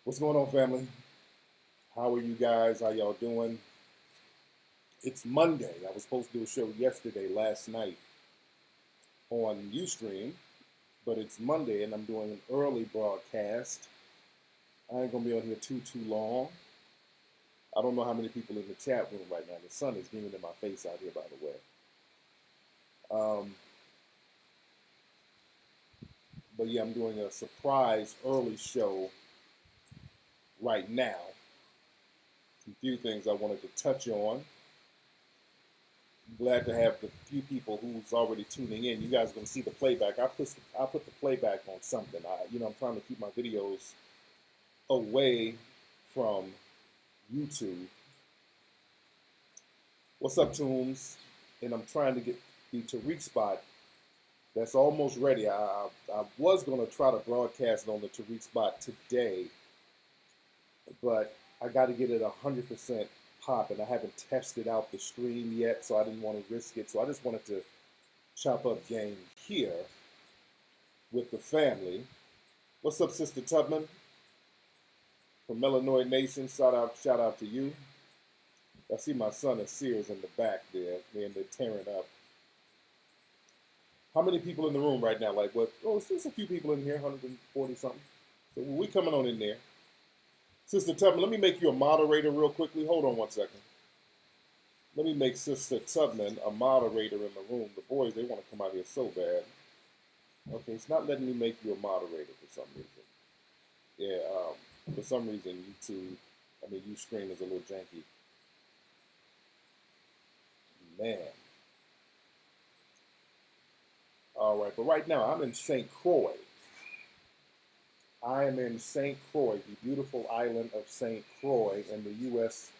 What's going on, family? How are you guys? How y'all doing? It's Monday. I was supposed to do a show last night on Ustream, but it's Monday and I'm doing an early broadcast. I ain't gonna be on here too long. I don't know how many people in the chat room right now. The sun is beaming in my face out here, by the way. But yeah, I'm doing a surprise early show right now. A few things I wanted to touch on. Glad to have the few people who's already tuning in. You guys are going to see the playback. I put the playback on something. I'm trying to keep my videos away from YouTube. What's up, Tooms? And I'm trying to get the Tariq spot that's almost ready. I was going to try to broadcast it on the Tariq spot today, but I got to get it 100% pop, and I haven't tested out the stream yet, so I didn't want to risk it. So I just wanted to chop up game here with the family. What's up, Sister Tubman from Melanoid Nation? Shout out to you. I see my son and Sears in the back there, man. They're tearing up. How many people in the room right now? Like what? Oh, there's a few people in here, 140 something. So we coming on in there. Sister Tubman, let me make you a moderator real quickly. Hold on one second. Let me make Sister Tubman a moderator in the room. The boys, they want to come out here so bad. Okay, it's not letting me make you a moderator for some reason. Yeah, for some reason, Ustream is a little janky. Man. All right, but right now I'm in St. Croix. I am in St. Croix, the beautiful island of St. Croix in the U.S.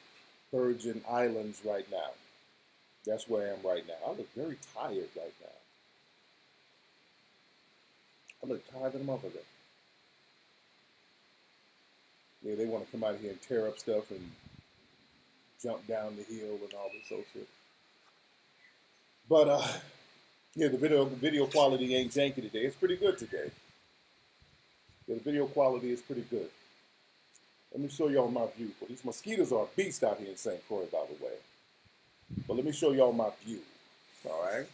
Virgin Islands right now. That's where I am right now. I look very tired right now. I look tired than a motherfucker. Yeah, they want to come out here and tear up stuff and jump down the hill and all this old shit. But yeah, the video quality ain't janky today. It's pretty good today. Yeah, the video quality is pretty good. Let me show y'all my view. Well, these mosquitoes are a beast out here in St. Croix, by the way. But let me show y'all my view. All right.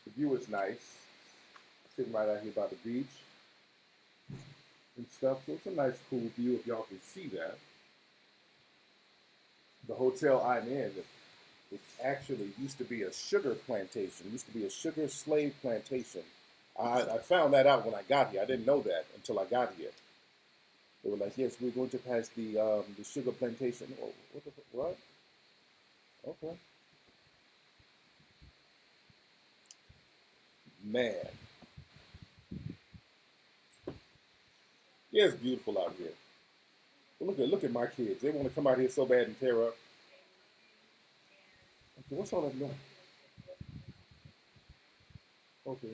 The view is nice. Sitting right out here by the beach and stuff. So it's a nice, cool view if y'all can see that. The hotel I'm in, it actually used to be a sugar plantation. It used to be a sugar slave plantation. I found that out when I got here. I didn't know that until I got here. They were like, yes, we're going to pass the sugar plantation. Oh, what? Okay. Man. Yeah, it's beautiful out here. But look at my kids. They want to come out here so bad and tear up. Okay, what's all that noise? Okay.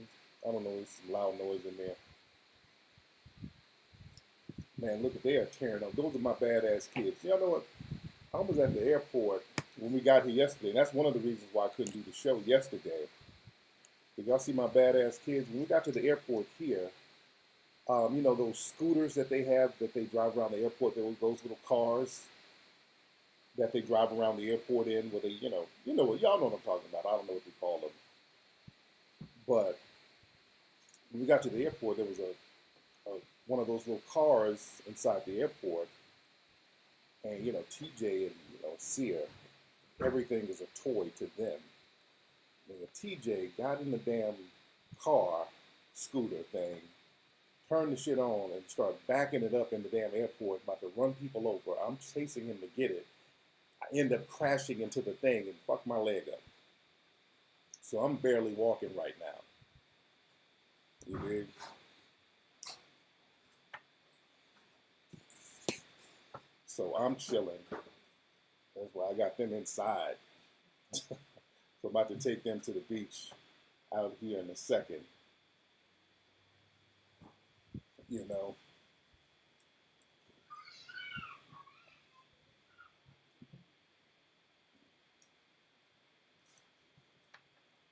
I don't know, there's some loud noise in there. Man, look at they are tearing up. Those are my badass kids. Y'all know what? I was at the airport when we got here yesterday, and that's one of the reasons why I couldn't do the show yesterday. Did y'all see my badass kids? When we got to the airport here, those scooters that they have that they drive around the airport, those little cars that they drive around the airport in, where they, y'all know what I'm talking about. I don't know what they call them. But when we got to the airport, there was one of those little cars inside the airport, and TJ and Sear, everything is a toy to them. And TJ got in the damn car, scooter thing, turned the shit on, and started backing it up in the damn airport, about to run people over. I'm chasing him to get it. I end up crashing into the thing and fuck my leg up. So I'm barely walking right now. You dig? So I'm chilling. That's why I got them inside. So I'm about to take them to the beach out here in a second.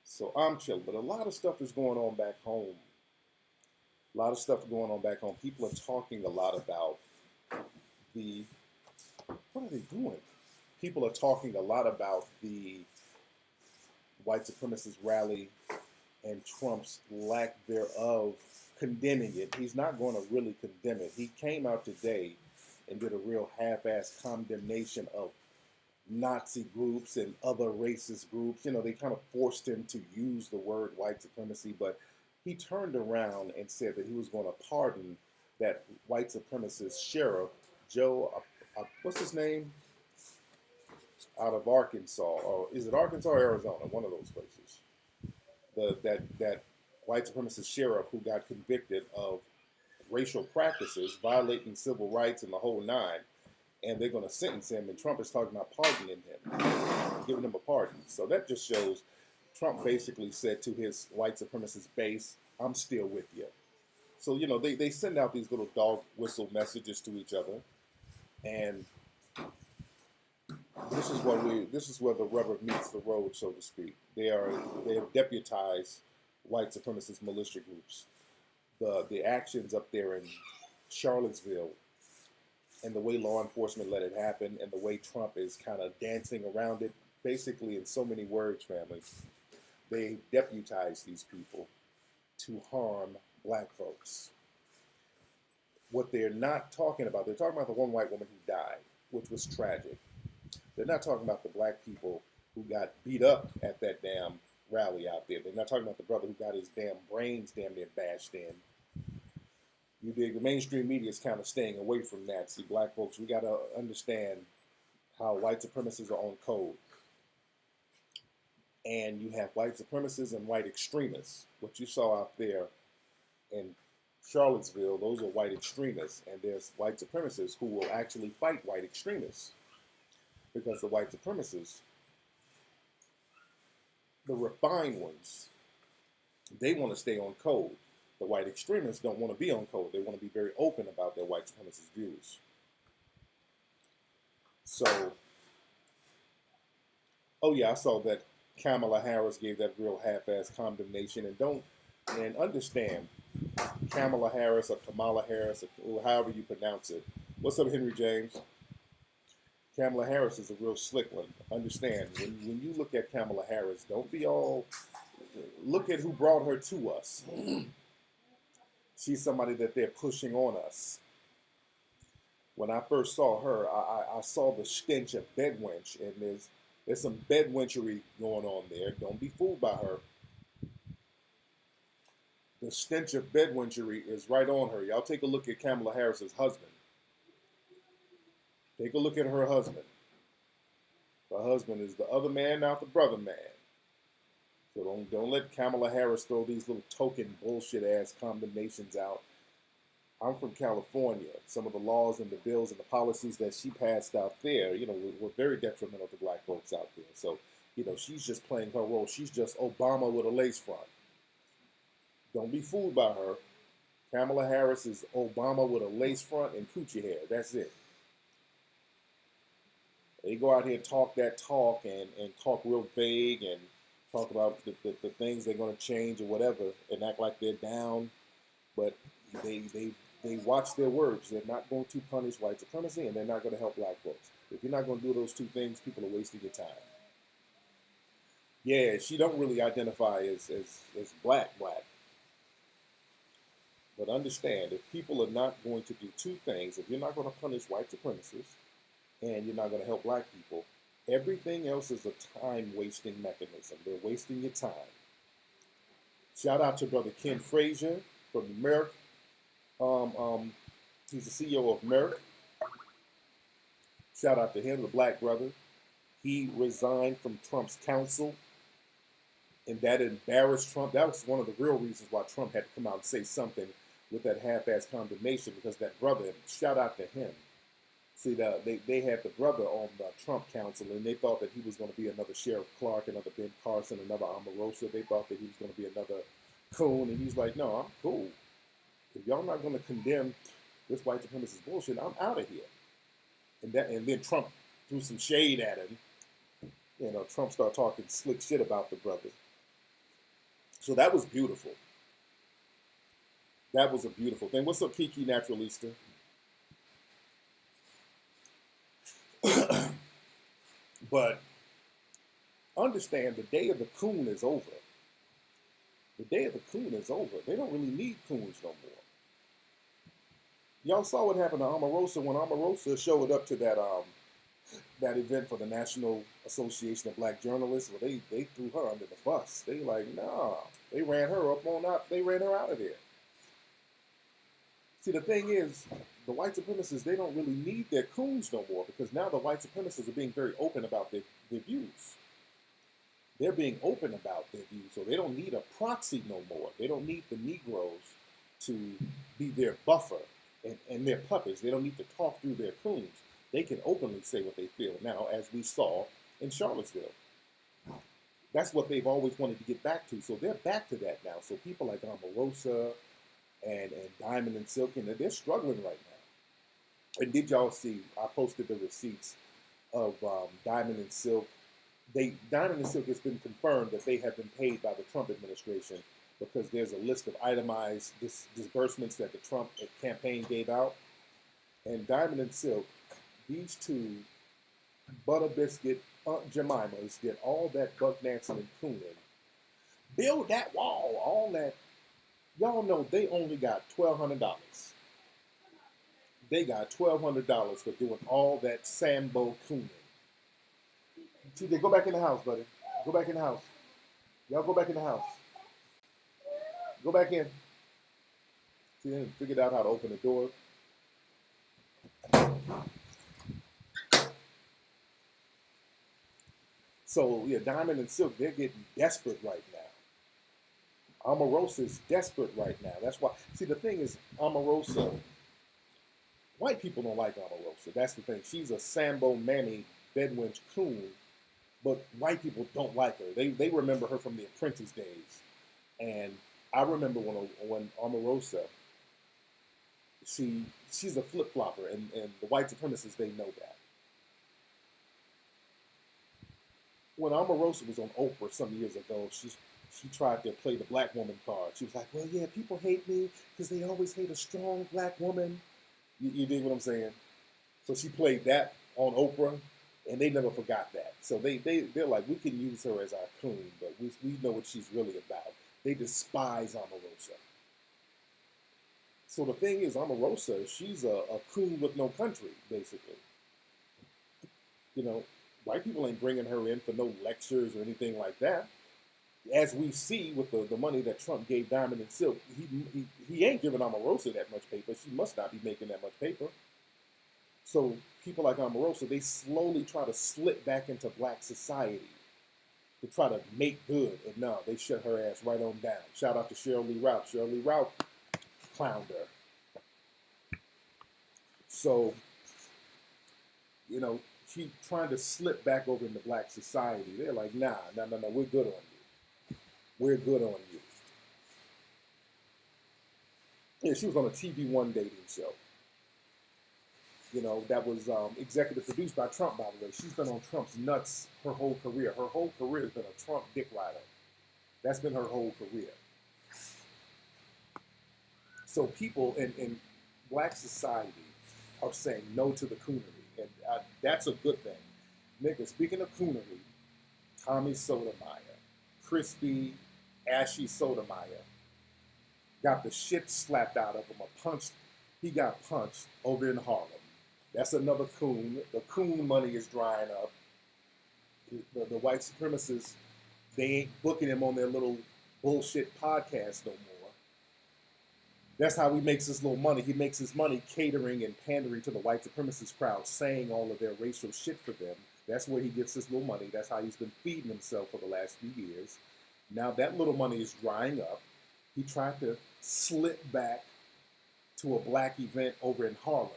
So I'm chilling. But a lot of stuff is going on back home. A lot of stuff going on back home. People are talking a lot about the, what are they doing? People are talking a lot about the white supremacist rally and Trump's lack thereof condemning it. He's not going to really condemn it. He came out today and did a real half-assed condemnation of Nazi groups and other racist groups. You know, they kind of forced him to use the word white supremacy, but he turned around and said that he was going to pardon that white supremacist sheriff, Joe, what's his name? Out of Arkansas, or is it Arkansas or Arizona? One of those places. That white supremacist sheriff who got convicted of racial practices, violating civil rights and the whole nine, and they're going to sentence him. And Trump is talking about pardoning him, giving him a pardon. So that just shows Trump basically said to his white supremacist base, "I'm still with you." So you know they send out these little dog whistle messages to each other, and this is where the rubber meets the road, so to speak. They have deputized white supremacist militia groups. The actions up there in Charlottesville and the way law enforcement let it happen and the way Trump is kind of dancing around it, basically in so many words, family, they deputize these people to harm black folks. What they're not talking about, they're talking about the one white woman who died, which was tragic. They're not talking about the black people who got beat up at that damn rally out there. They're not talking about the brother who got his damn brains damn near bashed in. You dig? The mainstream media is kind of staying away from that. See, black folks, we got to understand how white supremacists are on code. And you have white supremacists and white extremists. What you saw out there in Charlottesville, those are white extremists. And there's white supremacists who will actually fight white extremists. Because the white supremacists, the refined ones, they want to stay on code. The white extremists don't want to be on code. They want to be very open about their white supremacist views. So, oh yeah, I saw that Kamala Harris gave that real half-assed condemnation. And understand, Kamala Harris or Kamala Harris, or however you pronounce it. What's up, Henry James? Kamala Harris is a real slick one. Understand, when you look at Kamala Harris, don't be all, look at who brought her to us. She's somebody that they're pushing on us. When I first saw her, I saw the stench of bedwench, and there's some bedwenchery going on there. Don't be fooled by her. The stench of bedwenchery is right on her. Y'all take a look at Kamala Harris's husband. Take a look at her husband. Her husband is the other man, not the brother man. So don't let Kamala Harris throw these little token bullshit ass condemnations out. I'm from California. Some of the laws and the bills and the policies that she passed out there, you know, were very detrimental to black folks out there. So, you know, she's just playing her role. She's just Obama with a lace front. Don't be fooled by her. Kamala Harris is Obama with a lace front and coochie hair. That's it. They go out here and talk that talk and talk real vague and talk about the things they're going to change or whatever and act like they're down. But they watch their words. They're not going to punish white supremacy and they're not going to help black folks. If you're not going to do those two things, people are wasting your time. Yeah, she don't really identify as black. But understand, if people are not going to do two things, if you're not going to punish white supremacists, and you're not going to help black people, everything else is a time-wasting mechanism. They're wasting your time. Shout out to Brother Ken Frazier from Merck. He's the CEO of Merck. Shout out to him, the black brother. He resigned from Trump's council, and that embarrassed Trump. That was one of the real reasons why Trump had to come out and say something with that half-assed condemnation, because that brother, shout out to him. See, they had the brother on the Trump council, and they thought that he was going to be another Sheriff Clark, another Ben Carson, another Omarosa. They thought that he was going to be another coon, and he's like, no, I'm cool. If y'all not going to condemn this white supremacist bullshit, I'm out of here. And then Trump threw some shade at him. You know, Trump started talking slick shit about the brother. So that was beautiful. That was a beautiful thing. What's up, Kiki Naturalista? But understand the day of the coon is over. The day of the coon is over. They don't really need coons no more. Y'all saw what happened to Omarosa when Omarosa showed up to that event for the National Association of Black Journalists. Well, they threw her under the bus. They like, nah. They ran her up on out. They ran her out of there. See, the thing is, the white supremacists, they don't really need their coons no more because now the white supremacists are being very open about their views. They're being open about their views, so they don't need a proxy no more. They don't need the Negroes to be their buffer and their puppets. They don't need to talk through their coons. They can openly say what they feel now, as we saw in Charlottesville. That's what they've always wanted to get back to, so they're back to that now. So people like Omarosa and Diamond and Silk, and they're struggling right now. And did y'all see, I posted the receipts of Diamond and Silk. Diamond and Silk has been confirmed that they have been paid by the Trump administration because there's a list of itemized disbursements that the Trump campaign gave out. And Diamond and Silk, these two Butter Biscuit Aunt Jemimas get all that buck dancing and cooning. Build that wall, all that. Y'all know they only got $1,200. They got $1,200 for doing all that Sambo cooning. TJ, go back in the house, buddy. Go back in the house. Y'all go back in the house. Go back in. See, they figured out how to open the door. So, yeah, Diamond and Silk, they're getting desperate right now. Omarosa is desperate right now. That's why. See, the thing is, Omarosa, white people don't like Omarosa. That's the thing. She's a Sambo Mammy Bedwench coon, but white people don't like her. They remember her from the Apprentice days. And I remember when Omarosa, she's a flip-flopper, and the white supremacists, they know that. When Omarosa was on Oprah some years ago, she tried to play the black woman card. She was like, well, yeah, people hate me because they always hate a strong black woman. You dig what I'm saying? So she played that on Oprah, and they never forgot that. So they're like, we can use her as our coon, but we know what she's really about. They despise Omarosa. So the thing is, Omarosa, she's a coon with no country, basically. You know, white people ain't bringing her in for no lectures or anything like that. As we see with the money that Trump gave Diamond and Silk, he ain't giving Omarosa that much paper. She must not be making that much paper. So people like Omarosa, they slowly try to slip back into black society to try to make good. And no, they shut her ass right on down. Shout out to Cheryl Lee Ralph. Cheryl Lee Ralph clowned her. So, you know, she trying to slip back over into black society. They're like, nah, we're good on you. We're good on you. Yeah, she was on a TV One dating show. You know, that was executive produced by Trump, by the way. She's been on Trump's nuts her whole career. Her whole career has been a Trump dick rider. That's been her whole career. So people in black society are saying no to the coonery. And that's a good thing. Nigga, speaking of coonery, Tommy Sotomayor, crispy, ashy Sotomayor, got the shit slapped out of him. He got punched over in Harlem. That's another coon. The coon money is drying up. The white supremacists, they ain't booking him on their little bullshit podcast no more. That's how he makes his little money. He makes his money catering and pandering to the white supremacist crowd, saying all of their racial shit for them. That's where he gets his little money. That's how he's been feeding himself for the last few years. Now that little money is drying up. He tried to slip back to a black event over in Harlem.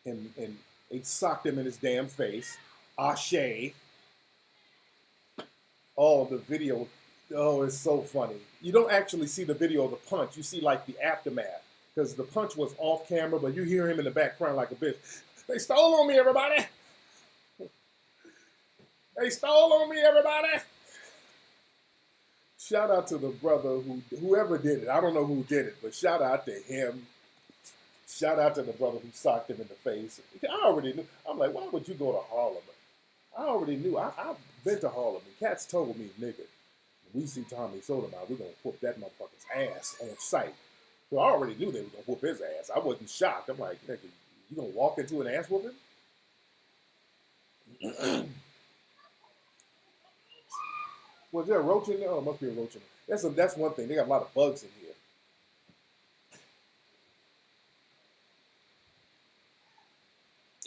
And they socked him in his damn face. Ashe. Oh, the video. Oh, it's so funny. You don't actually see the video of the punch. You see like the aftermath. Because the punch was off camera, but you hear him in the background like a bitch. They stole on me, everybody. They stole on me, everybody. Shout out to the brother whoever did it. I don't know who did it, but shout out to him. Shout out to the brother who socked him in the face. I already knew. I'm like, why would you go to Harlem? I already knew. I've been to Harlem, and cats told me, nigga, when we see Tommy Sotomayor, we're going to whoop that motherfucker's ass on sight. So I already knew they were going to whoop his ass. I wasn't shocked. I'm like, nigga, you going to walk into an ass whooping? Was there a roach in there? Oh, it must be a roach in there. That's one thing. They got a lot of bugs in here.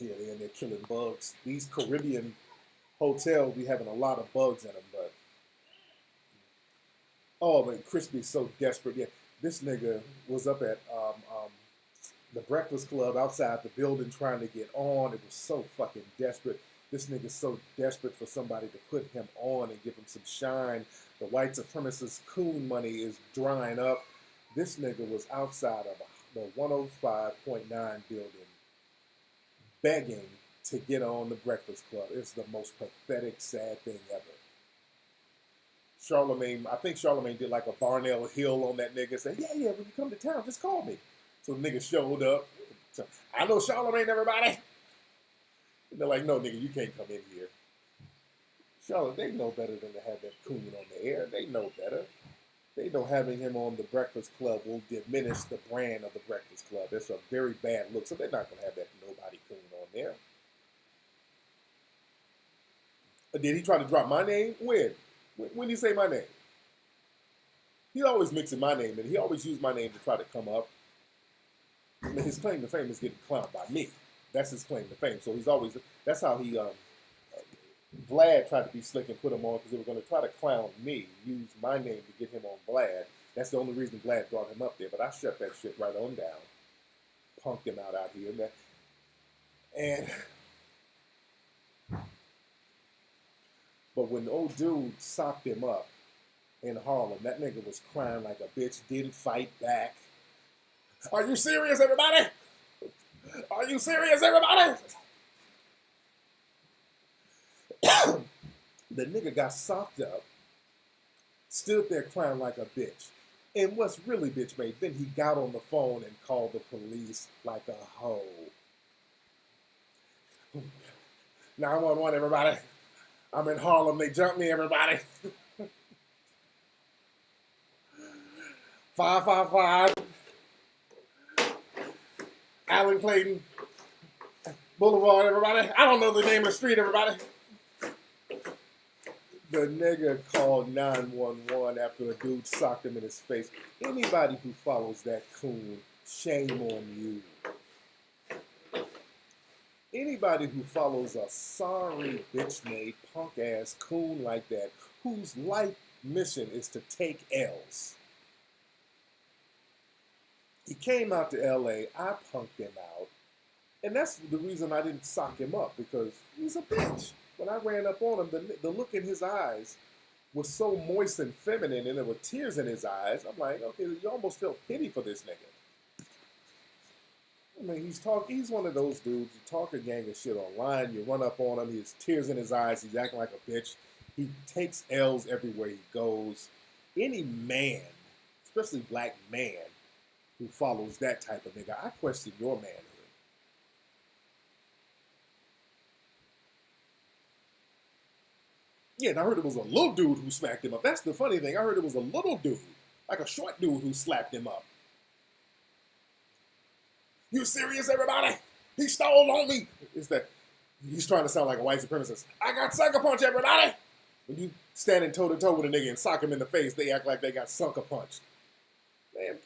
Yeah, they're in there killing bugs. These Caribbean hotels be having a lot of bugs in them, but oh man, Crispy's so desperate. Yeah, this nigga was up at the Breakfast Club outside the building trying to get on. It was so fucking desperate. This nigga's so desperate for somebody to put him on and give him some shine. The white supremacist coon money is drying up. This nigga was outside of the 105.9 building begging to get on the Breakfast Club. It's the most pathetic, sad thing ever. Charlemagne, I think Charlemagne did like a Barnell Hill on that nigga. Said, yeah, when you come to town, just call me. So the nigga showed up. So, I know Charlemagne, everybody. And they're like, no, nigga, you can't come in here. Charlotte, they know better than to have that coon on the air. They know better. They know having him on the Breakfast Club will diminish the brand of the Breakfast Club. It's a very bad look. So they're not going to have that nobody coon on there. Did he try to drop my name? When? When did he say my name? He always mixing my name, and he always used my name to try to come up. And his claim to fame is getting clowned by me. That's his claim to fame. So he's always, that's how he, Vlad tried to be slick and put him on because they were going to try to clown me, use my name to get him on Vlad. That's the only reason Vlad brought him up there. But I shut that shit right on down. Punked him out here. But when the old dude socked him up in Harlem, that nigga was crying like a bitch, didn't fight back. Are you serious, everybody? Are you serious, everybody? The nigga got socked up, stood there crying like a bitch. And what's really bitch made, then he got on the phone and called the police like a hoe. 911, everybody. I'm in Harlem. They jumped me, everybody. 555. Allen Clayton Boulevard, everybody. I don't know the name of the street, everybody. The nigga called 911 after a dude socked him in his face. Anybody who follows that coon, shame on you. Anybody who follows a sorry, bitch-made, punk-ass coon like that, whose life mission is to take L's. He came out to L.A., I punked him out, and that's the reason I didn't sock him up, because he's a bitch. When I ran up on him, the look in his eyes was so moist and feminine, and there were tears in his eyes. I'm like, okay, you almost felt pity for this nigga. I mean, he's one of those dudes, you talk a gang of shit online, you run up on him, he has tears in his eyes, he's acting like a bitch. He takes L's everywhere he goes. Any man, especially black man, who follows that type of nigga, I question your manhood. Yeah, and I heard it was a little dude who smacked him up. That's the funny thing. I heard it was a little dude, like a short dude who slapped him up. You serious, everybody? He stole on me. It's that he's trying to sound like a white supremacist. I got sucker punch, everybody. When you standing toe to toe with a nigga and sock him in the face, they act like they got sucker punched. Man,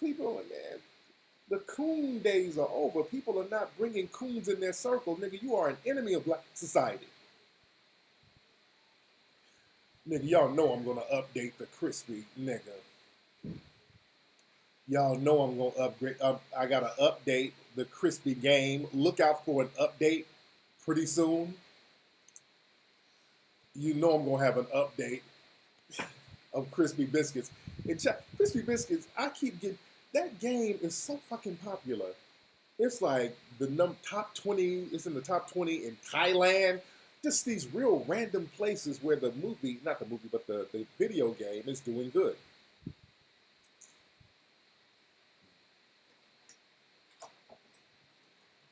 the coon days are over. People are not bringing coons in their circle. Nigga, you are an enemy of black society. Nigga, y'all know I'm going to update the crispy nigga. Y'all know I'm going to upgrade. I got to update the crispy game. Look out for an update pretty soon. You know I'm going to have an update of Crispy Biscuits. And Crispy Biscuits, I keep getting... That game is so fucking popular. It's like the top 20, it's in the top 20 in Thailand. Just these real random places where the movie, not the movie, but the video game is doing good.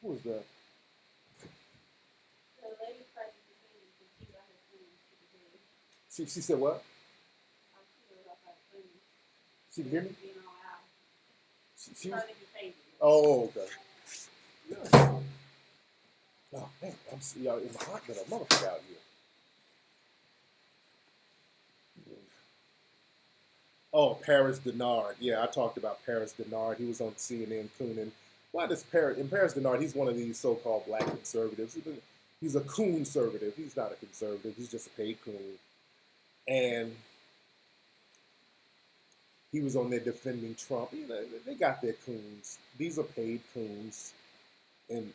Who was that? The lady tried to detain you because she got She said what? She can hear me? She was, oh, okay. Yeah. Oh, man, y'all, it's hot than a motherfucker out here. Oh, Paris Denard. Yeah, I talked about Paris Denard. He was on CNN cooning. Why does Paris? And Paris Denard, he's one of these so-called black conservatives. He's a coon conservative. He's not a conservative. He's just a paid coon. And he was on there defending Trump. You know, they got their coons. These are paid coons. And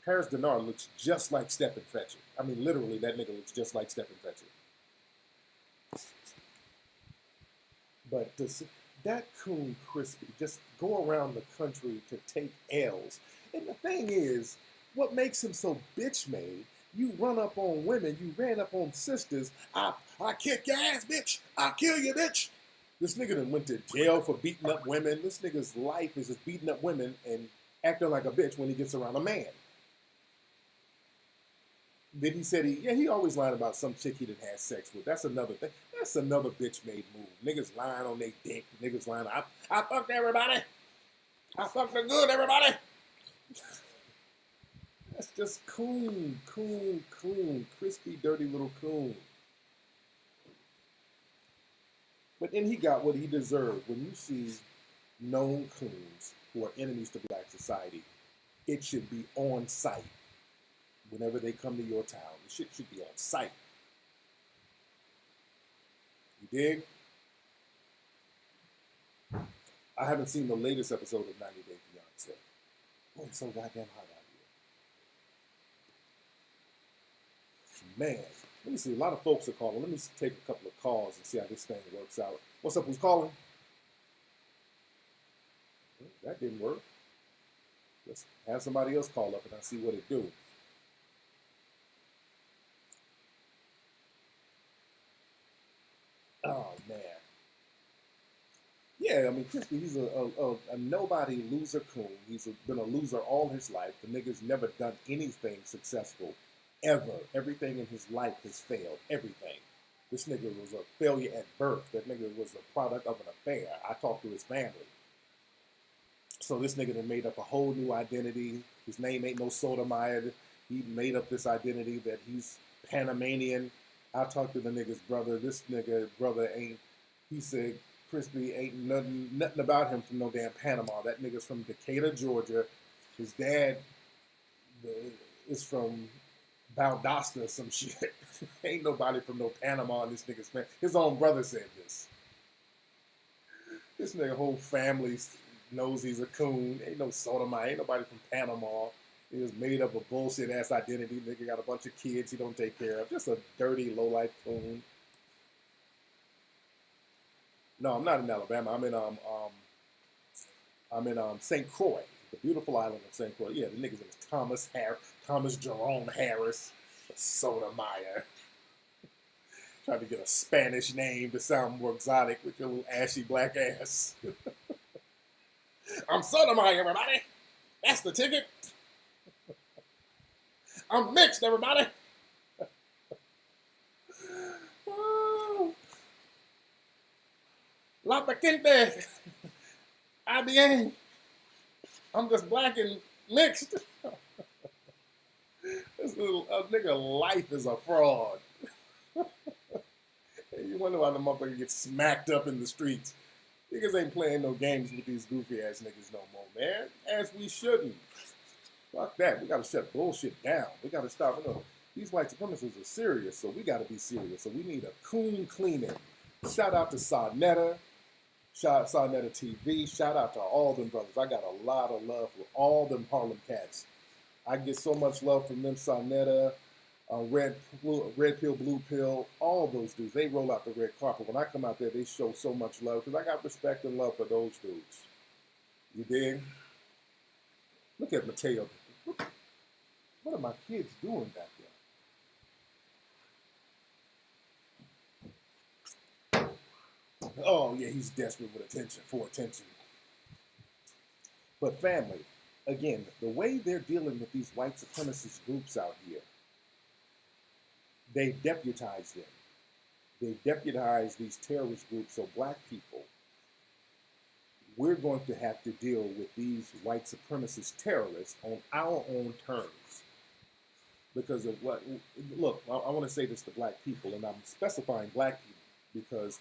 Paris Denard looks just like Stephen Fetchit. I mean, literally, that nigga looks just like Stephen Fetchit. But that coon Crispy just go around the country to take L's. And the thing is, what makes him so bitch made, you run up on women, you ran up on sisters, I kick your ass, bitch, I'll kill you, bitch. This nigga done went to jail for beating up women. This nigga's life is just beating up women and acting like a bitch when he gets around a man. Then he said he always lied about some chick he didn't have sex with. That's another thing. That's another bitch-made move. Niggas lying on their dick. Niggas lying, I fucked everybody. I fucked the good, everybody. That's just coon. Crispy, dirty little coon. But then he got what he deserved. When you see known coons who are enemies to black society, it should be on site. Whenever they come to your town, the shit should be on site. You dig? I haven't seen the latest episode of 90 Day Fiancé. Oh, it's so goddamn hot out here. Man, let me see. A lot of folks are calling. Let me take a couple of calls and see how this thing works out. What's up? Who's calling? That didn't work. Let's have somebody else call up and I'll see what it do. Oh, man. Yeah, I mean, Crispy, he's a nobody loser coon. He's been a loser all his life. The nigga's never done anything successful, ever. Everything in his life has failed. Everything. This nigga was a failure at birth. That nigga was a product of an affair. I talked to his family. So this nigga done made up a whole new identity. His name ain't no Sotomayor. He made up this identity that he's Panamanian. I talked to the nigga's brother. This nigga brother ain't, he said, Crispy ain't nothing about him from no damn Panama. That nigga's from Decatur, Georgia. His dad is from Valdosta or some shit. Ain't nobody from no Panama in this nigga's family. His own brother said this. This nigga whole family knows he's a coon. Ain't no Sotomayor. Ain't nobody from Panama. He just made up a bullshit ass identity. Nigga got a bunch of kids he don't take care of. Just a dirty, low life coon. No, I'm not in Alabama. I'm in St. Croix, the beautiful island of St. Croix. Yeah, the niggas is Thomas Jerome Harris, Sotomayor. Trying to get a Spanish name to sound more exotic with your little ashy black ass. I'm Sotomayor, everybody. That's the ticket. I'm mixed, everybody. Oh. La Paquinte. IBA. I'm just black and mixed. This little nigga life is a fraud. You wonder why the motherfucker gets smacked up in the streets. Niggas ain't playing no games with these goofy ass niggas no more, man. As we shouldn't. Fuck that. We gotta shut bullshit down. We gotta stop. You know, these white supremacists are serious, so we gotta be serious. So we need a coon cleaning. Shout out to Sarnetta. Shout out Sarnetta TV. Shout out to all them brothers. I got a lot of love for all them Harlem cats. I get so much love from them, Sarnetta, Red Pill, Blue Pill, all those dudes. They roll out the red carpet. When I come out there, they show so much love because I got respect and love for those dudes. You dig? Look at Mateo. What are my kids doing back there? Oh, yeah, he's desperate for attention. But family, again, the way they're dealing with these white supremacist groups out here, they deputize them. They deputized these terrorist groups, so black people, we're going to have to deal with these white supremacist terrorists on our own terms because of what, look, I want to say this to black people, and I'm specifying black people because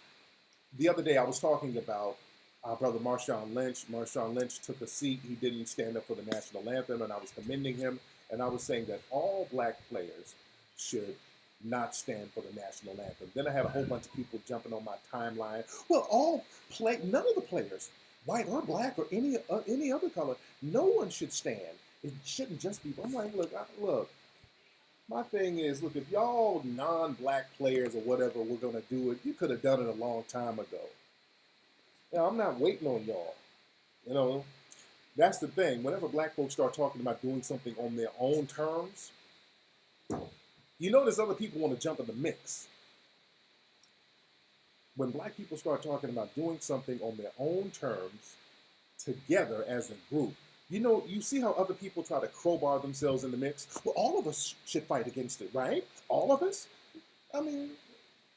the other day I was talking about our brother Marshawn Lynch. Marshawn Lynch took a seat. He didn't stand up for the national anthem, and I was commending him, and I was saying that all black players should not stand for the national anthem. Then I had a whole bunch of people jumping on my timeline. Well, none of the players, white or black or any other color, no one should stand. It shouldn't just be. I'm like, look. My thing is, look, if y'all non-black players or whatever were gonna do it, you could have done it a long time ago. Now, I'm not waiting on y'all. You know, that's the thing. Whenever black folks start talking about doing something on their own terms, you notice other people want to jump in the mix. When black people start talking about doing something on their own terms, together as a group, you know, you see how other people try to crowbar themselves in the mix? Well, all of us should fight against it, right? All of us? I mean,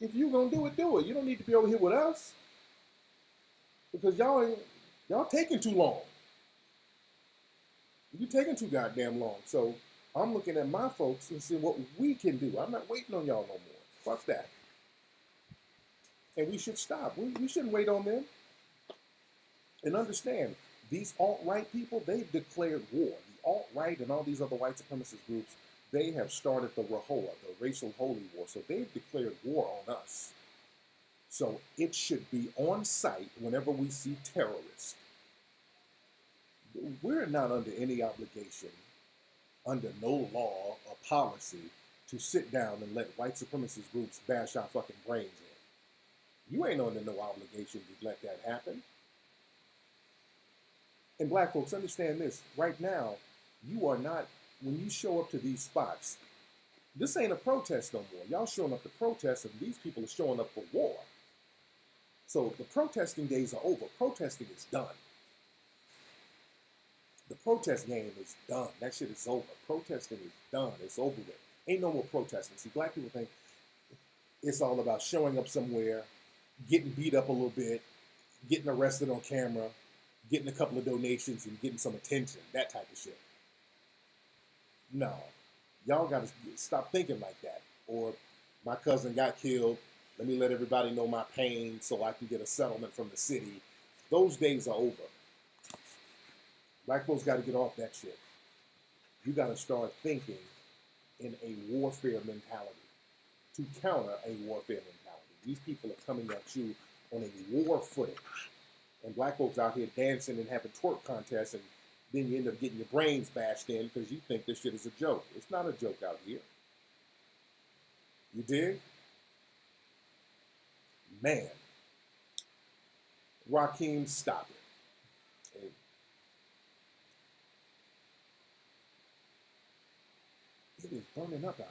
if you're going to do it, do it. You don't need to be over here with us. Because y'all taking too long. You're taking too goddamn long. So I'm looking at my folks and seeing what we can do. I'm not waiting on y'all no more. Fuck that. And we should stop. We shouldn't wait on them. And understand, these alt-right people, they've declared war. The alt-right and all these other white supremacist groups, they have started the RAHOA, the racial holy war. So they've declared war on us. So it should be on sight whenever we see terrorists. We're not under any obligation, under no law or policy, to sit down and let white supremacist groups bash our fucking brains in. You ain't under no obligation to let that happen. And black folks, understand this. Right now, you are not, when you show up to these spots, this ain't a protest no more. Y'all showing up to protest, and these people are showing up for war. So the protesting days are over. Protesting is done. The protest game is done. That shit is over. Protesting is done. It's over with. Ain't no more protesting. See, black people think it's all about showing up somewhere, getting beat up a little bit, getting arrested on camera, getting a couple of donations and getting some attention, that type of shit. No, y'all got to stop thinking like that. Or my cousin got killed, let me let everybody know my pain so I can get a settlement from the city. Those days are over. Black folks got to get off that shit. You got to start thinking in a warfare mentality to counter a warfare mentality. These people are coming at you on a war footing. And black folks out here dancing and having twerk contests, and then you end up getting your brains bashed in because you think this shit is a joke. It's not a joke out here. You dig? Man. Raheem, stop it. And it is burning up out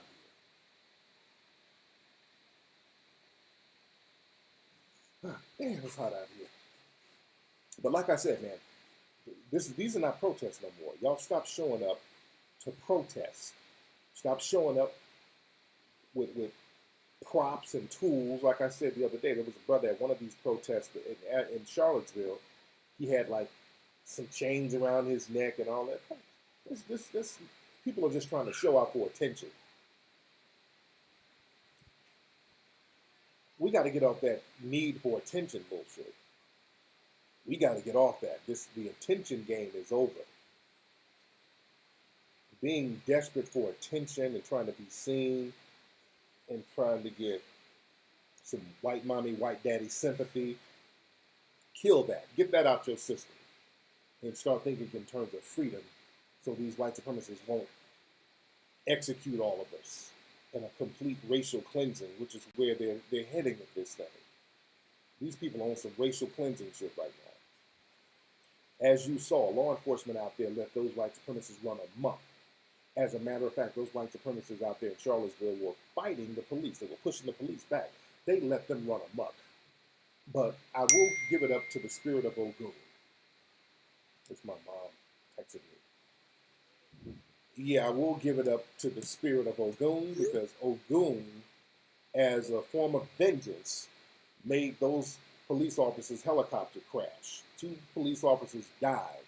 here. Ah, damn, it's hot out here. But like I said, man, these are not protests no more. Y'all stop showing up to protest. Stop showing up with props and tools. Like I said the other day, there was a brother at one of these protests in Charlottesville. He had like some chains around his neck and all that. This people are just trying to show out for attention. We got to get off that need for attention bullshit. We got to get off that. The attention game is over. Being desperate for attention and trying to be seen and trying to get some white mommy, white daddy sympathy, kill that. Get that out your system and start thinking in terms of freedom so these white supremacists won't execute all of us in a complete racial cleansing, which is where they're heading with this thing. These people are on some racial cleansing shit right now. As you saw, law enforcement out there let those white supremacists run amok. As a matter of fact, those white supremacists out there in Charlottesville were fighting the police. They were pushing the police back. They let them run amok. But I will give it up to the spirit of Ogun. It's my mom texting me. Yeah, I will give it up to the spirit of Ogun because Ogun as a form of vengeance, made those police officers' helicopter crash. 2 police officers died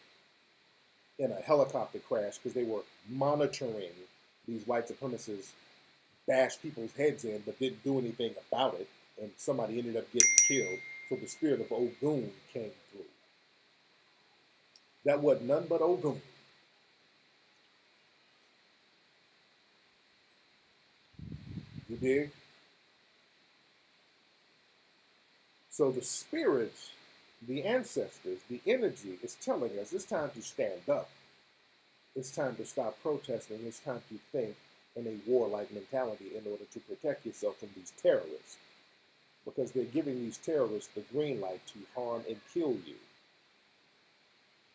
in a helicopter crash because they were monitoring these white supremacists bash people's heads in, but didn't do anything about it, and somebody ended up getting killed. So the spirit of Ogun came through. That wasn't none but Ogun. You dig? So the spirits, the ancestors, the energy is telling us it's time to stand up. It's time to stop protesting. It's time to think in a warlike mentality in order to protect yourself from these terrorists. Because they're giving these terrorists the green light to harm and kill you.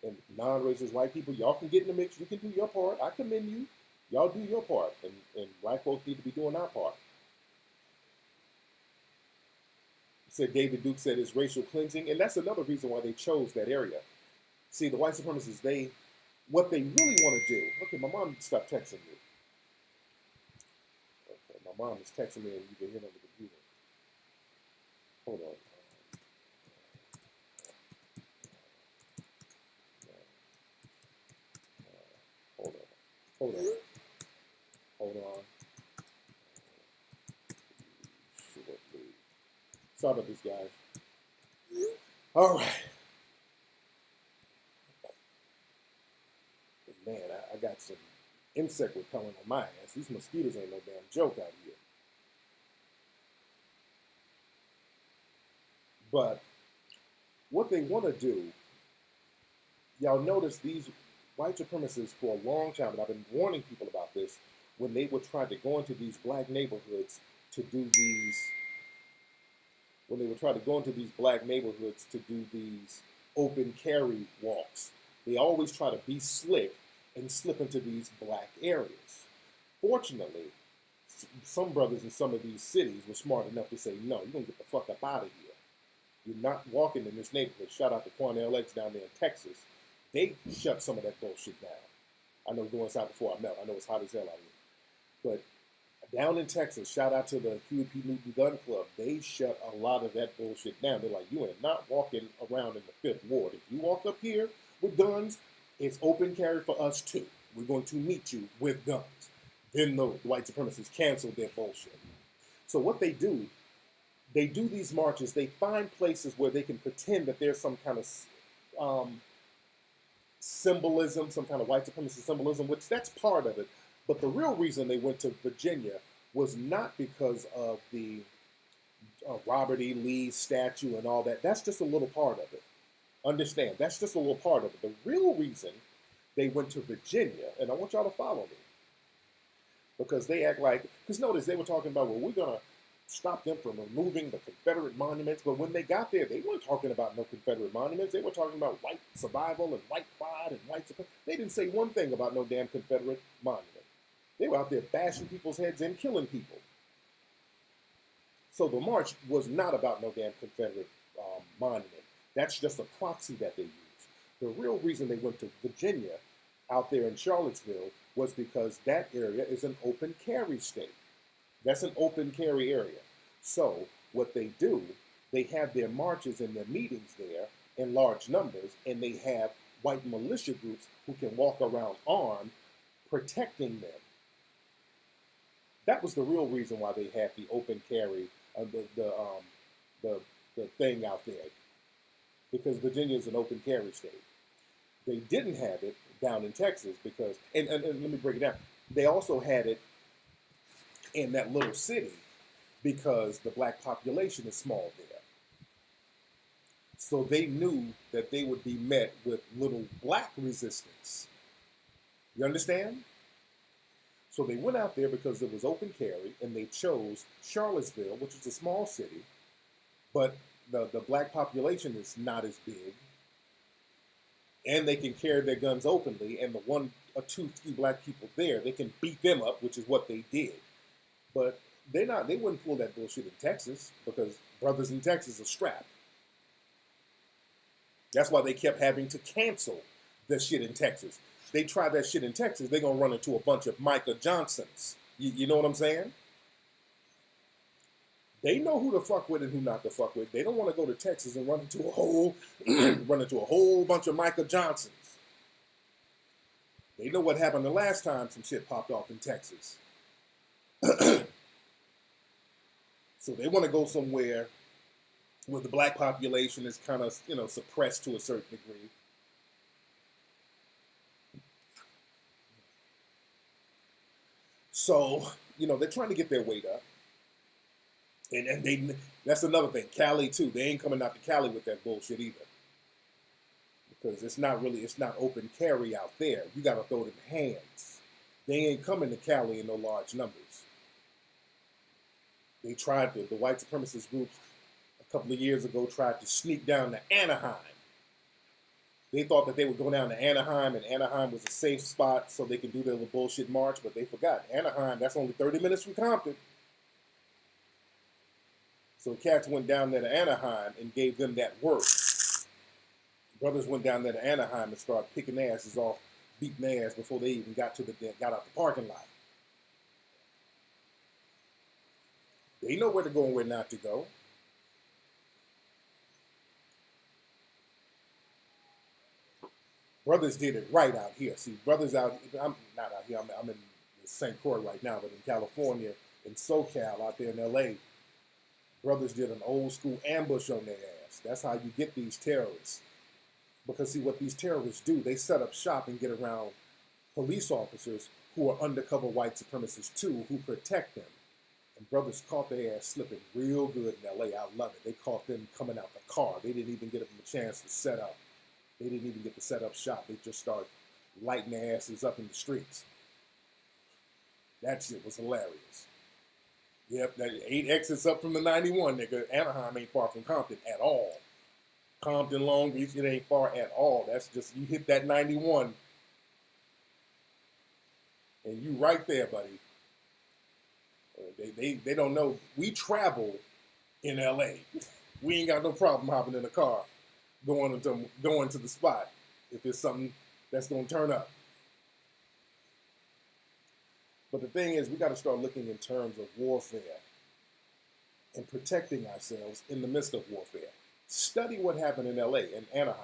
And non-racist white people, y'all can get in the mix. You can do your part. I commend you. Y'all do your part. And black folks need to be doing our part. Said David Duke said it's racial cleansing, and that's another reason why they chose that area. See, the white supremacists, what they really want to do. Okay, my mom stopped texting me. Okay, my mom is texting me, and you can hear it on the computer. Hold on. Hold on. Hold on. Sorry about this, guys. All right. Man, I got some insect repellent on my ass. These mosquitoes ain't no damn joke out here. But what they want to do, y'all notice these white supremacists for a long time, and I've been warning people about this, when they would try to go into these black neighborhoods to do these, open carry walks, they always try to be slick and slip into these black areas. Fortunately, some brothers in some of these cities were smart enough to say, no, you're going to get the fuck up out of here. You're not walking in this neighborhood. Shout out to Quan LX down there in Texas. They shut some of that bullshit down. I know going inside before I melt. I know it's hot as hell out here. But down in Texas, shout out to the Huey P. Newton Gun Club. They shut a lot of that bullshit down. They're like, you are not walking around in the 5th Ward. If you walk up here with guns, it's open carry for us too. We're going to meet you with guns. Then the white supremacists canceled their bullshit. So what they do these marches. They find places where they can pretend that there's some kind of symbolism, some kind of white supremacist symbolism, which that's part of it. But the real reason they went to Virginia was not because of the Robert E. Lee statue and all that. That's just a little part of it. Understand, that's just a little part of it. The real reason they went to Virginia, and I want y'all to follow me, because they act like, because notice they were talking about, well, we're going to stop them from removing the Confederate monuments. But when they got there, they weren't talking about no Confederate monuments. They were talking about white survival and white pride and white supremacy. They didn't say one thing about no damn Confederate monument. They were out there bashing people's heads in, killing people. So the march was not about no damn Confederate monument. That's just a proxy that they used. The real reason they went to Virginia out there in Charlottesville was because that area is an open carry state. That's an open carry area. So what they do, they have their marches and their meetings there in large numbers, and they have white militia groups who can walk around armed, protecting them. That was the real reason why they had the open carry, the thing out there, because Virginia is an open carry state. They didn't have it down in Texas because, and let me break it down. They also had it in that little city because the black population is small there. So they knew that they would be met with little black resistance. You understand? So they went out there because it was open carry, and they chose Charlottesville, which is a small city, but the black population is not as big, and they can carry their guns openly, and the one or two few black people there, they can beat them up, which is what they did. But they wouldn't pull that bullshit in Texas, because brothers in Texas are strapped. That's why they kept having to cancel the shit in Texas. They try that shit in Texas, they're going to run into a bunch of Micah Johnsons. You know what I'm saying? They know who to fuck with and who not to fuck with. They don't want to go to Texas and run into a whole bunch of Michael Johnsons. They know what happened the last time some shit popped off in Texas. So they want to go somewhere where the black population is kind of, suppressed to a certain degree. So, they're trying to get their weight up. And that's another thing. Cali, too. They ain't coming out to Cali with that bullshit either. Because it's not open carry out there. You got to throw them hands. They ain't coming to Cali in no large numbers. They tried the white supremacist groups a couple of years ago tried to sneak down to Anaheim. They thought that they would go down to Anaheim, and Anaheim was a safe spot so they could do their little bullshit march, but they forgot. Anaheim, that's only 30 minutes from Compton. So cats went down there to Anaheim and gave them that work. Brothers went down there to Anaheim and started picking asses off, beating their ass before they even got out the parking lot. They know where to go and where not to go. Brothers did it right out here. See, brothers I'm not out here. I'm in St. Croix right now, but in California, in SoCal, out there in LA, brothers did an old school ambush on their ass. That's how you get these terrorists. Because see, what these terrorists do, they set up shop and get around police officers who are undercover white supremacists too, who protect them. And brothers caught their ass slipping real good in LA. I love it. They caught them coming out the car. They didn't even give them a chance to set up. They didn't even get to set up shop. They just started lighting their asses up in the streets. That shit was hilarious. Yep, that 8 exits up from the 91, nigga. Anaheim ain't far from Compton at all. Compton, Long Beach, it ain't far at all. That's just, you hit that 91, and you right there, buddy. They don't know. We travel in LA. We ain't got no problem hopping in a car, going to the spot if it's something that's going to turn up. But the thing is, we got to start looking in terms of warfare and protecting ourselves in the midst of warfare. Study what happened in LA and Anaheim.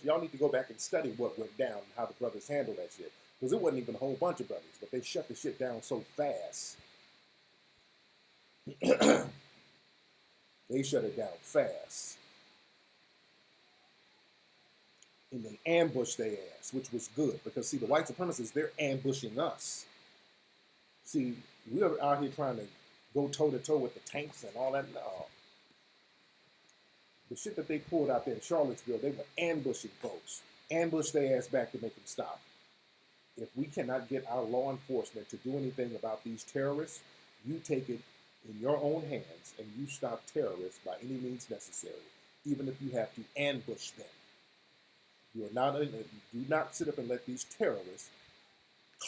Y'all need to go back and study what went down and how the brothers handled that shit. Because it wasn't even a whole bunch of brothers, but they shut the shit down so fast. They shut it down fast. And they ambushed their ass, which was good. Because, see, the white supremacists, they're ambushing us. See, we're out here trying to go toe-to-toe with the tanks and all that. No. The shit that they pulled out there in Charlottesville, they were ambushing folks. Ambushed their ass back to make them stop. If we cannot get our law enforcement to do anything about these terrorists, you take it in your own hands and you stop terrorists by any means necessary, even if you have to ambush them. Do not sit up and let these terrorists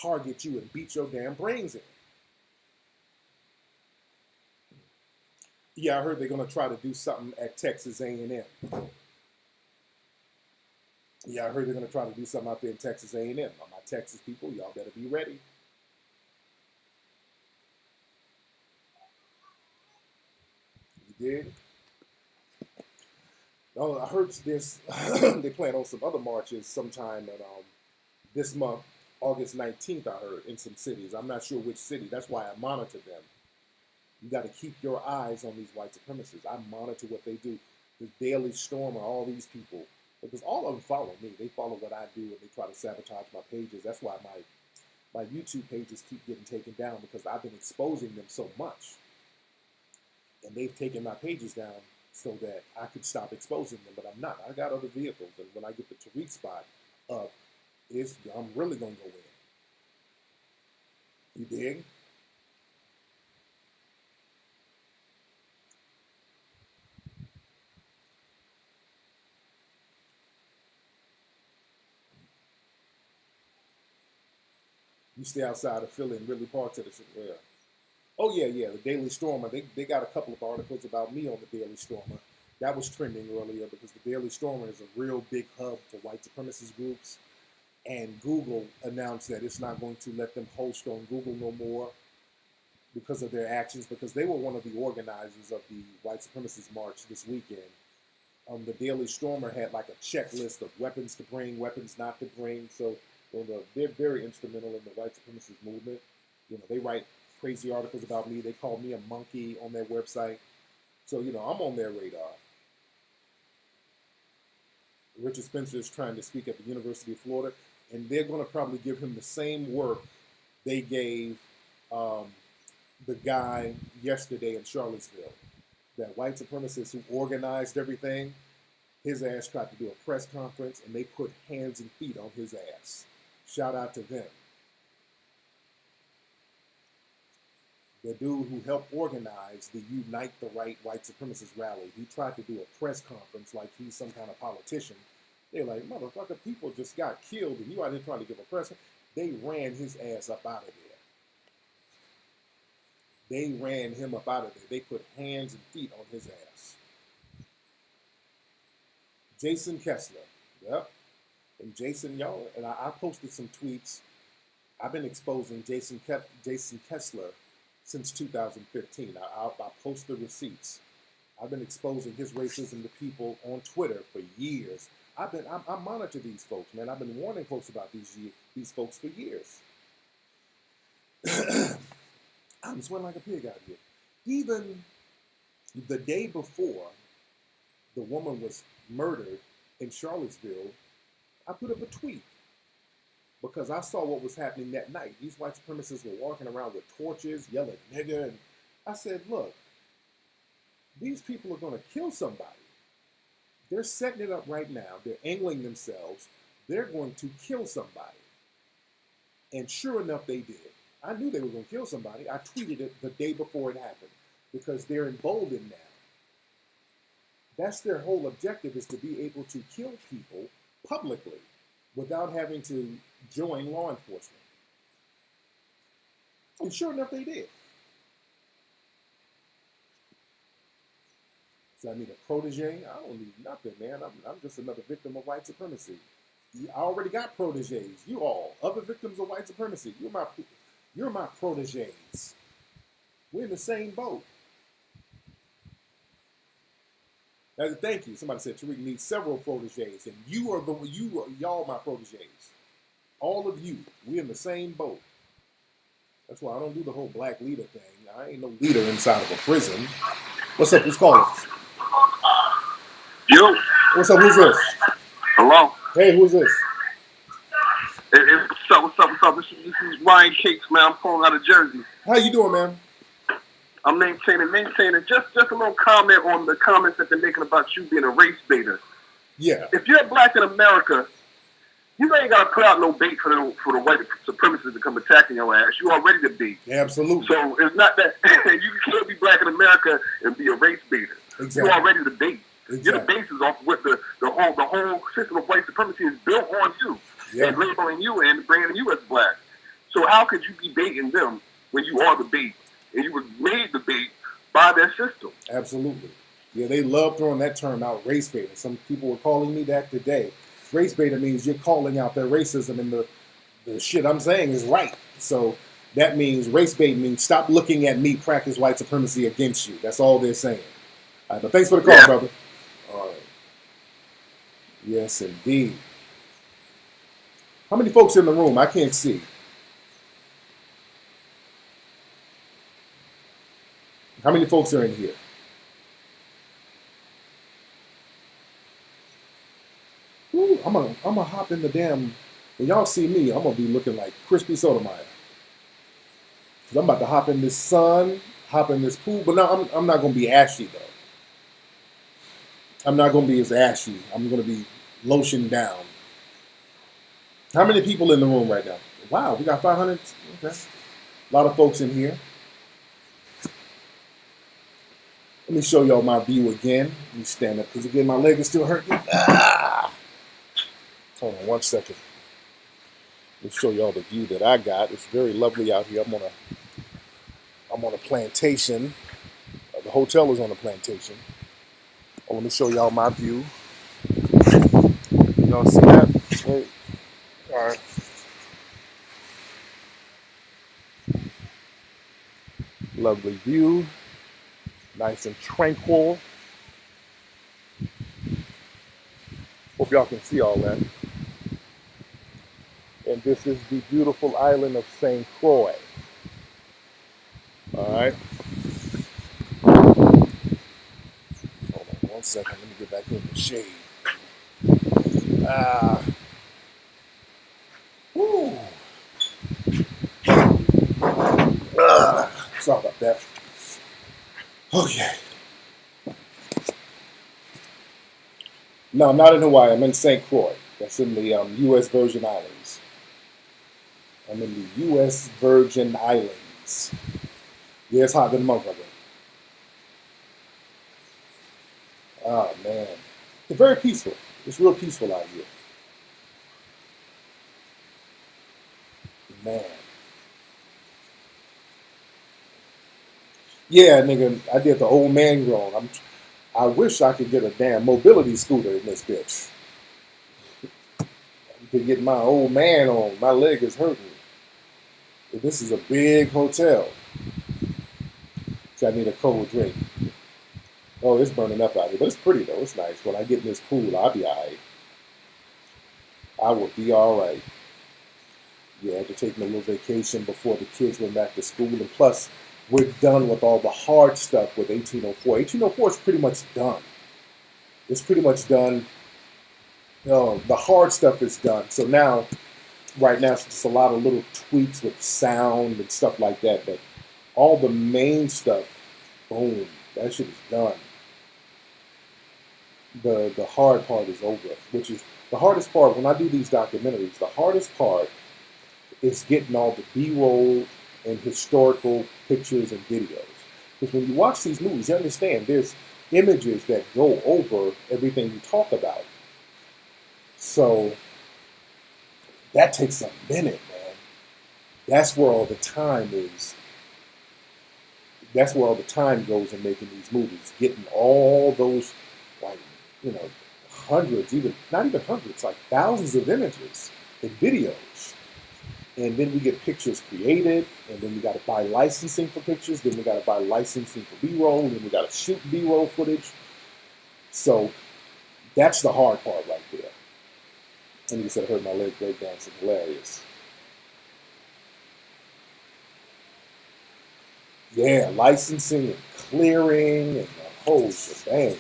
target you and beat your damn brains in. Yeah, I heard they're going to try to do something at Texas A&M. Yeah, I heard they're going to try to do something out there in Texas A&M. All my Texas people, y'all better be ready. You dig? Oh, I heard this. They plan on some other marches sometime in, this month, August 19th, I heard, in some cities. I'm not sure which city. That's why I monitor them. You got to keep your eyes on these white supremacists. I monitor what they do. The Daily Stormer, all these people. Because all of them follow me. They follow what I do, and they try to sabotage my pages. That's why my YouTube pages keep getting taken down, because I've been exposing them so much. And they've taken my pages down so that I could stop exposing them, but I'm not. I got other vehicles, and when I get the Tariq spot up, I'm really going to go in. You dig? You stay outside of Philly and really park to the yeah. Oh yeah, the Daily Stormer. They got a couple of articles about me on the Daily Stormer. That was trending earlier because the Daily Stormer is a real big hub for white supremacist groups. And Google announced that it's not going to let them host on Google no more. because of their actions, because they were one of the organizers of the white supremacist march this weekend. The Daily Stormer had like a checklist of weapons to bring, weapons not to bring. So they're very instrumental in the white supremacist movement. They write crazy articles about me. They call me a monkey on their website. So, I'm on their radar. Richard Spencer is trying to speak at the University of Florida, and they're going to probably give him the same work they gave the guy yesterday in Charlottesville. That white supremacist who organized everything, his ass tried to do a press conference, and they put hands and feet on his ass. Shout out to them. The dude who helped organize the Unite the Right white supremacist rally, he tried to do a press conference like he's some kind of politician. They're like, motherfucker, people just got killed, and you out here trying to give a press conference. They ran his ass up out of there. They ran him up out of there. They put hands and feet on his ass. Jason Kessler. Yep. And Jason, y'all, and I posted some tweets. I've been exposing Jason Kessler since 2015. I post the receipts. I've been exposing his racism to people on Twitter for years. I monitor these folks, man. I've been warning folks about these folks for years. I'm sweating like a pig out here. Even the day before the woman was murdered in Charlottesville, I put up a tweet because I saw what was happening that night. These white supremacists were walking around with torches, yelling nigger, and I said, look, these people are going to kill somebody. They're setting it up right now. They're angling themselves. They're going to kill somebody. And sure enough, they did. I knew they were going to kill somebody. I tweeted it the day before it happened because they're emboldened now. That's their whole objective, is to be able to kill people publicly without having to join law enforcement. And sure enough, they did. Does that mean a protege? I don't need nothing, man. I'm just another victim of white supremacy. I already got proteges. You all, other victims of white supremacy. You're my proteges. We're in the same boat. Thank you. Somebody said Tariq needs several proteges, and y'all my proteges. All of you. We're in the same boat. That's why I don't do the whole black leader thing. I ain't no leader inside of a prison. What's up? Who's calling? Yo. What's up? Who's this? Hello. Hey, who's this? Hey, what's up? This is Ryan Cakes, man. I'm calling out of Jersey. How you doing, man? I'm maintaining. Just a little comment on the comments that they're making about you being a race baiter. Yeah. If you're black in America, you ain't got to put out no bait for the white supremacists to come attacking your ass. You already the bait. Absolutely. So it's not that you can't be black in America and be a race baiter. Exactly. You're already the bait. Exactly. You're the basis off what the whole system of white supremacy is built on you. Yeah. And labeling you and branding you as black. So how could you be baiting them when you are the bait? And you were made the bait by their system. Absolutely. Yeah, they love throwing that term out, race baiter. Some people were calling me that today. Race baiter means you're calling out their racism, and the shit I'm saying is right. So that means race bait means stop looking at me practice white supremacy against you. That's all they're saying. All right, but thanks for the call, brother. All right. Yes, indeed. How many folks in the room? I can't see. How many folks are in here? Ooh, I'm gonna hop in the damn. When y'all see me, I'm gonna be looking like crispy Sotomayor. Cause I'm about to hop in this sun, hop in this pool. But no, I'm not gonna be ashy though. I'm not gonna be as ashy. I'm gonna be lotion down. How many people in the room right now? Wow, we got 500. Okay, a lot of folks in here. Let me show y'all my view again. Let me stand up because again my leg is still hurting. Hold on 1 second. Let me show y'all the view that I got. It's very lovely out here. I'm on a plantation. The hotel is on a plantation. Oh, let me show y'all my view. Y'all see that? Wait. All right. Lovely view, nice and tranquil. Hope y'all can see all that. And this is the beautiful island of St. Croix. All right. Hold on 1 second. Let me get back in the shade. Woo. Sorry about that. Okay. No, I'm not in Hawaii. I'm in St. Croix. That's in the U.S. Virgin Islands. I'm in the U.S. Virgin Islands. Yeah, it's hot in the motherfucker. Oh, man. It's very peaceful. It's real peaceful out here. Man. Yeah, nigga, I did the old man grown. I wish I could get a damn mobility scooter in this bitch. To get my old man on. My leg is hurting. This is a big hotel. So I need a cold drink. Oh, it's burning up out here. But it's pretty, though. It's nice. When I get in this pool, I'll be all right. I will be all right. Yeah, I had to take my little vacation before the kids went back to school. And plus, we're done with all the hard stuff with 1804. 1804 is pretty much done. It's pretty much done. The hard stuff is done. So now, right now, it's just a lot of little tweaks with sound and stuff like that. But all the main stuff, boom, that shit is done. The hard part is over, which is the hardest part. When I do these documentaries, the hardest part is getting all the B-roll and historical pictures and videos. Because when you watch these movies, you understand there's images that go over everything you talk about. So that takes a minute, man. That's where all the time is. That's where all the time goes in making these movies. Getting all those, like, hundreds, not even hundreds, like thousands of images and videos. And then we get pictures created, and then we got to buy licensing for pictures, then we got to buy licensing for B-roll, and then we got to shoot B-roll footage. So that's the hard part right there. And you said I heard my leg break dancing, hilarious. Yeah, licensing and clearing and the whole shebang, man.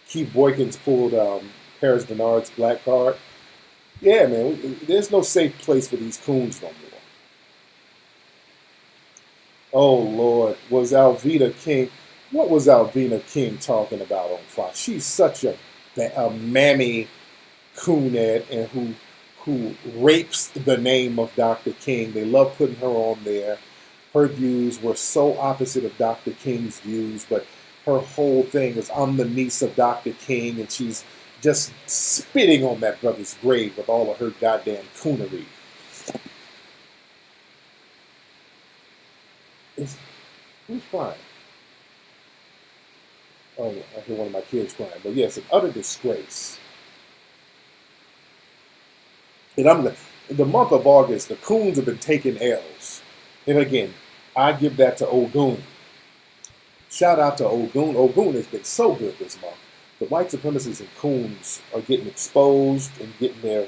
Keith Boykins pulled Paris Bernard's black card. Yeah, man, there's no safe place for these coons no more. Oh, Lord, was Alveda King, what was Alveda King talking about on Fox? She's such a mammy coonette and who rapes the name of Dr. King. They love putting her on there. Her views were so opposite of Dr. King's views, but her whole thing is, I'm the niece of Dr. King, and she's just spitting on that brother's grave with all of her goddamn coonery. Who's crying? Oh, I hear one of my kids crying. But yes, an utter disgrace. And the month of August, the coons have been taking L's. And again, I give that to Ogun. Shout out to Ogun. Ogun has been so good this month. The white supremacists and coons are getting exposed and getting their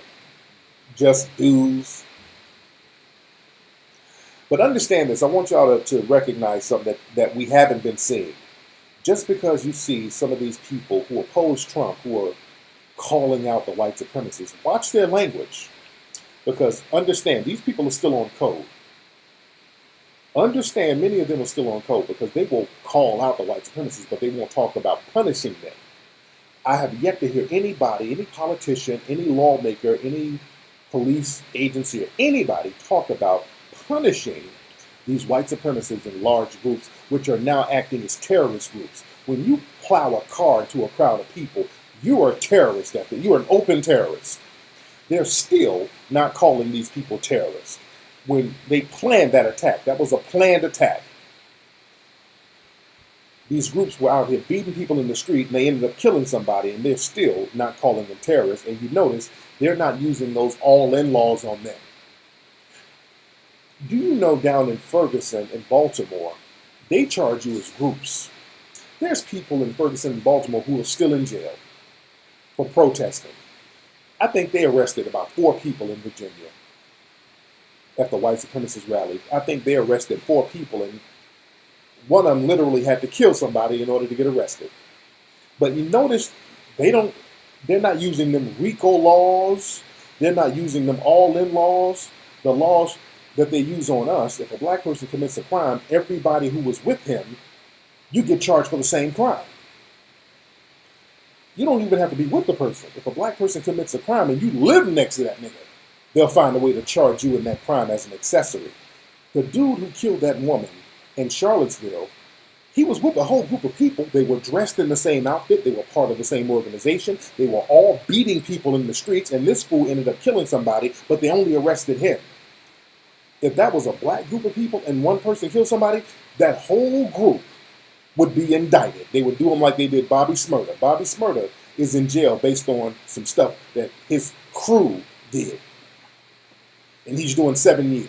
just dues. But understand this. I want y'all to recognize something that we haven't been seeing. Just because you see some of these people who oppose Trump, who are calling out the white supremacists, watch their language. Because understand, these people are still on code. Understand, many of them are still on code because they will call out the white supremacists, but they won't talk about punishing them. I have yet to hear anybody, any politician, any lawmaker, any police agency, or anybody talk about punishing these white supremacists in large groups, which are now acting as terrorist groups. When you plow a car into a crowd of people, you are a terrorist. You are an open terrorist. They're still not calling these people terrorists. When they planned that attack, that was a planned attack. These groups were out here beating people in the street, and they ended up killing somebody, and they're still not calling them terrorists. And you notice they're not using those all-in laws on them. Do you know down in Ferguson, in Baltimore, they charge you as groups? There's people in Ferguson and Baltimore who are still in jail for protesting. I think they arrested about 4 people in Virginia at the white supremacist rally. I think they arrested 4 people, and one of them literally had to kill somebody in order to get arrested. But you notice they're not using them RICO laws. They're not using them all-in laws. The laws that they use on us, if a black person commits a crime, everybody who was with him, you get charged for the same crime. You don't even have to be with the person. If a black person commits a crime and you live next to that nigga, they'll find a way to charge you in that crime as an accessory. The dude who killed that woman in Charlottesville, he was with a whole group of people. They were dressed in the same outfit. They were part of the same organization. They were all beating people in the streets, and this fool ended up killing somebody, but they only arrested him. If that was a black group of people and one person killed somebody, that whole group would be indicted. They would do them like they did Bobby Smurda. Bobby Smurda is in jail based on some stuff that his crew did. And he's doing 7 years.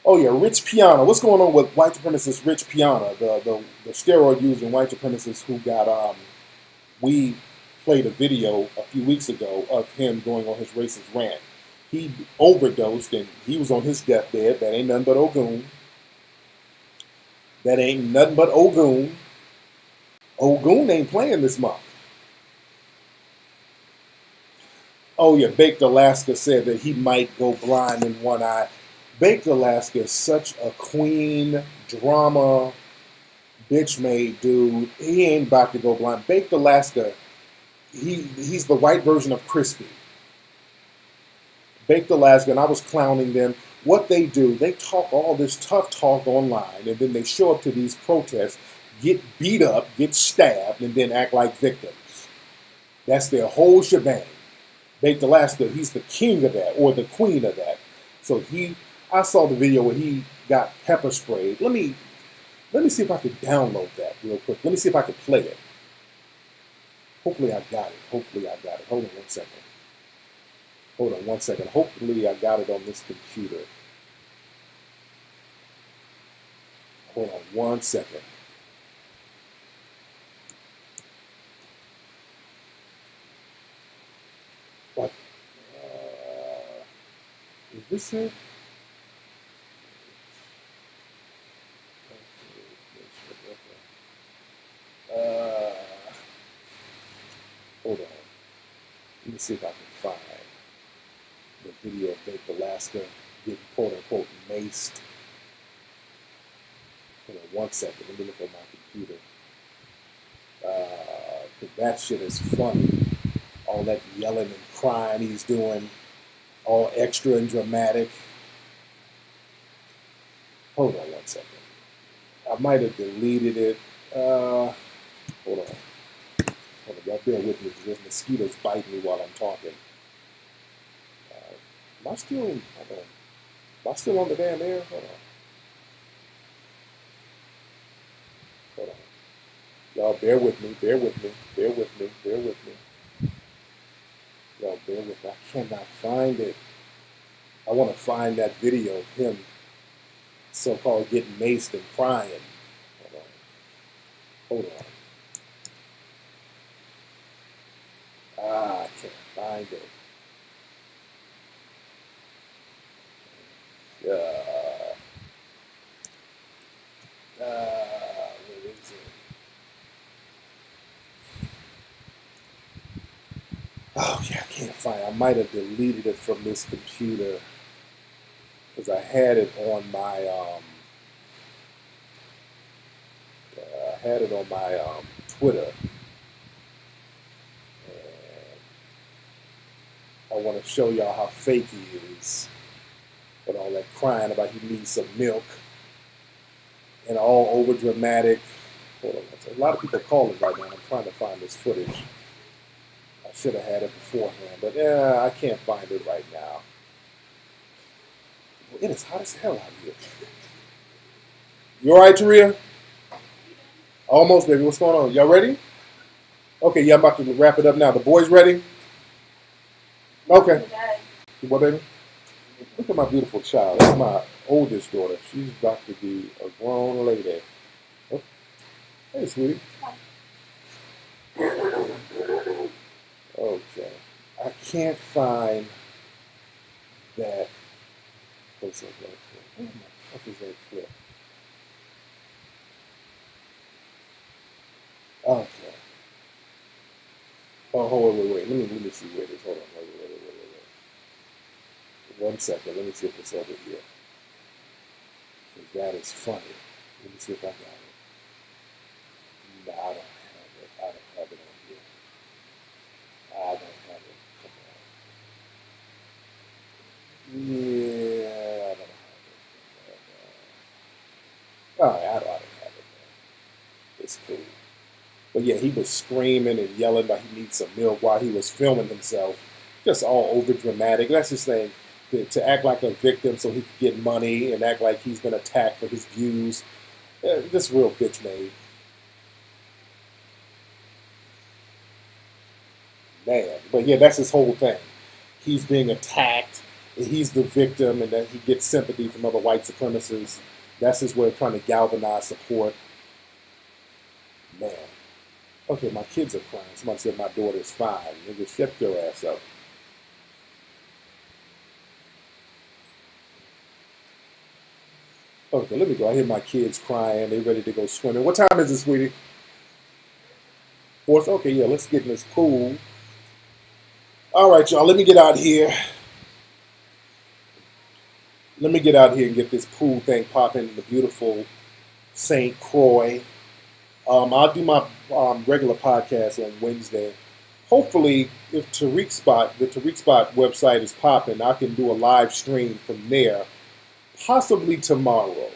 Oh yeah, Rich Piana. What's going on with white supremacist Rich Piana, the steroid using white supremacist who got we played a video a few weeks ago of him going on his racist rant. He overdosed and he was on his deathbed. That ain't nothing but Ogun. That ain't nothing but Ogun. Ogun ain't playing this month. Oh yeah, Baked Alaska said that he might go blind in one eye. Baked Alaska is such a queen, drama, bitch-made dude. He ain't about to go blind. Baked Alaska, he's the white version of Crispy. Baked Alaska, and I was clowning them. What they do, they talk all this tough talk online, and then they show up to these protests, get beat up, get stabbed, and then act like victims. That's their whole shebang. Baked Alaska, he's the king of that, or the queen of that. So I saw the video where he got pepper sprayed. Let me see if I can download that real quick. Let me see if I can play it. Hopefully I got it. Hold on 1 second. Hopefully I got it on this computer. Hold on 1 second. What? Is this it? Hold on. Let me see if I can find the video of Baked Alaska getting quote-unquote maced. Hold on 1 second. Let me look on my computer. That shit is funny. All that yelling and crying he's doing. All extra and dramatic. Hold on 1 second. I might have deleted it. Hold on. Y'all bear with me because there's mosquitoes biting me while I'm talking. Am I still on the damn air? Hold on. Y'all bear with me. Y'all bear with me. I cannot find it. I want to find that video of him so-called getting maced and crying. Hold on. I can't find it. Where is it? Oh yeah, I can't find it. I might have deleted it from this computer because I had it on my Twitter. I want to show y'all how fake he is. With all that crying about he needs some milk. And all over dramatic. Hold on. A lot of people calling right now. I'm trying to find this footage. I should have had it beforehand. But I can't find it right now. It is hot as hell out here. You all right, Taria? Almost, baby. What's going on? Y'all ready? Okay, yeah, I'm about to wrap it up now. The boys ready? Okay. What, baby? Look at my beautiful child. That's my oldest daughter. She's about to be a grown lady. Oh, hey, sweetie. Okay. I can't find that. What's that? Where the fuck is that clip? Okay. Oh, hold on, wait. Let me see where it is. Hold on. Wait. 1 second. Let me see if it's over here. That is funny. Let me see if I got it. No, I don't have it. I don't have it on here. I don't have it. Come on. Yeah, I don't have it. All right, I don't have it. It's cool. But yeah, he was screaming and yelling like he needs some milk while he was filming himself. Just all over dramatic. That's his thing. To act like a victim so he could get money and act like he's been attacked for his views. This real bitch made. Man. But yeah, that's his whole thing. He's being attacked. And he's the victim and then he gets sympathy from other white supremacists. That's his way of trying to galvanize support. Man. Okay, my kids are crying. Somebody said my daughter's 5. Nigga, shut your ass up. Okay, let me go. I hear my kids crying. They ready to go swimming. What time is it, sweetie? 4th? Okay, yeah, let's get in this pool. All right, y'all, let me get out here. Let me get out here and get this pool thing popping in the beautiful St. Croix. I'll do my regular podcast on Wednesday. Hopefully, if the Tariq Spot website is popping, I can do a live stream from there. Possibly tomorrow.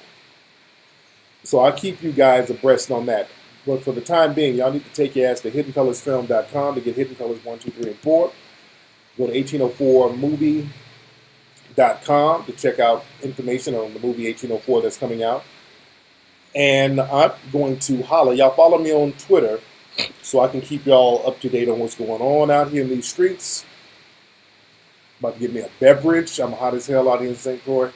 So I'll keep you guys abreast on that. But for the time being, y'all need to take your ass to hiddencolorsfilm.com to get Hidden Colors 1, 2, 3, and 4. Go to 1804movie.com to check out information on the movie 1804 that's coming out. And I'm going to holler. Y'all follow me on Twitter so I can keep y'all up to date on what's going on out here in these streets. About to get me a beverage. I'm hot as hell out here in St. Croix.